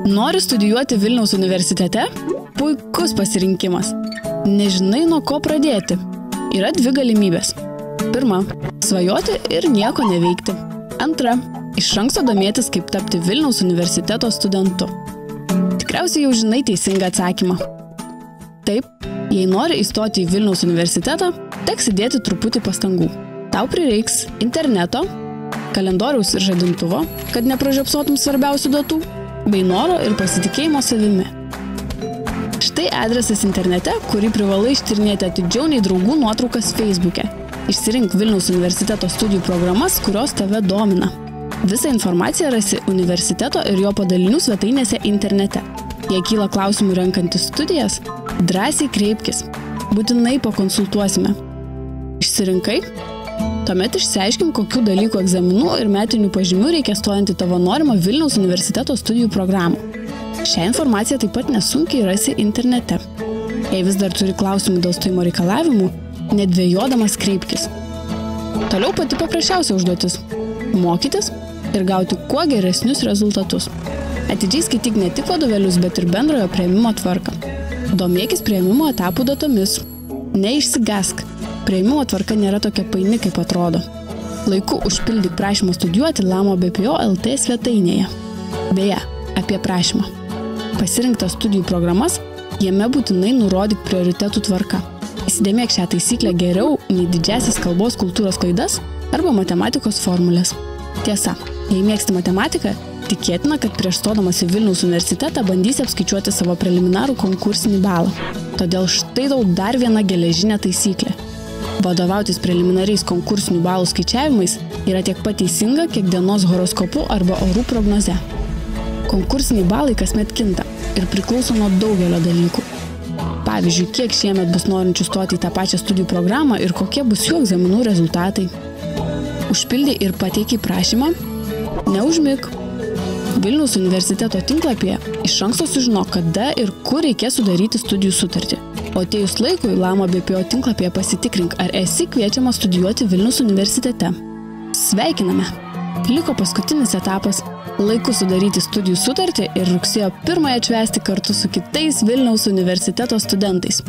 Nori studijuoti Vilniaus universitete? Puikus pasirinkimas. Nežinai, nuo ko pradėti. Yra dvi galimybės. Pirma, svajoti ir nieko neveikti. Antra, iš anksto domėtis, kaip tapti Vilniaus universiteto studentu. Tikriausiai jau žinai teisingą atsakymą. Taip, jei nori įstoti į Vilniaus universitetą, teks įdėti truputį pastangų. Tau prireiks interneto, kalendoriaus ir žadintuvo, kad nepražiopsotum svarbiausių datų, bei noro ir pasitikėjimo savimi. Štai adresas internete, kurį privalai ištyrinėti atidžiau nei draugų nuotraukas Facebook'e. Išsirink Vilniaus universiteto studijų programas, kurios tave domina. Visą informaciją rasi universiteto ir jo padalinių svetainėse internete. Jei kyla klausimų renkantis studijas, drąsiai kreipkis. Būtinai pakonsultuosime. Išsirinkai? Tuomet išsiaiškim, kokių dalykų egzaminų ir metinių pažymių reikia stojant į tavo norimą Vilniaus universiteto studijų programą. Šią informaciją taip pat nesunkiai rasi internete. Jei vis dar turi klausimų dėl stojimo reikalavimų, nedvejodamas kreipkis. Toliau pati paprasčiausia užduotis – mokytis ir gauti kuo geresnius rezultatus. Atidžiai skaityk ne tik vadovėlius, bet ir bendrojo priėmimo tvarką. Domėkis priėmimo etapų datomis. Neišsigąsk. Priėmimo tvarka nėra tokia paini, kaip atrodo. Laiku užpildyk prašymą studijuoti Lamo BPO LT svetainėje. Beje, apie prašymą. Pasirinktas studijų programas, jame būtinai nurodyk prioritetų tvarka. Įsidėmėk šią taisyklę geriau nei didžiasias kalbos kultūros klaidas arba matematikos formulės. Tiesa, jei mėgsti matematiką, tikėtina, kad prieš stodamas į Vilniaus universitetą bandysi apskaičiuoti savo preliminarų konkursinį balą. Todėl štai tau dar viena geležinė taisyklė. Vadovautis preliminariais konkursinių balų skaičiavimais yra tiek pat teisinga, kiek dienos horoskopu arba orų prognoze. Konkursiniai balai kasmet kinta ir priklauso nuo daugelio dalykų. Pavyzdžiui, kiek šiemet bus norinčių stoti į tą pačią studijų programą ir kokie bus jų egzaminų rezultatai. Užpildai ir pateikiai prašymą? Neužmik. Vilniaus universiteto tinklapyje iš anksto sužinok, kada ir kur reikės sudaryti studijų sutartį. O atėjus laikui Lamo BPO tinklapyje pasitikrink, ar esi kviečiama studijuoti Vilniaus universitete. Sveikiname! Liko paskutinis etapas – laiku sudaryti studijų sutartį ir rugsėjo 1 atšvęsti kartu su kitais Vilniaus universiteto studentais.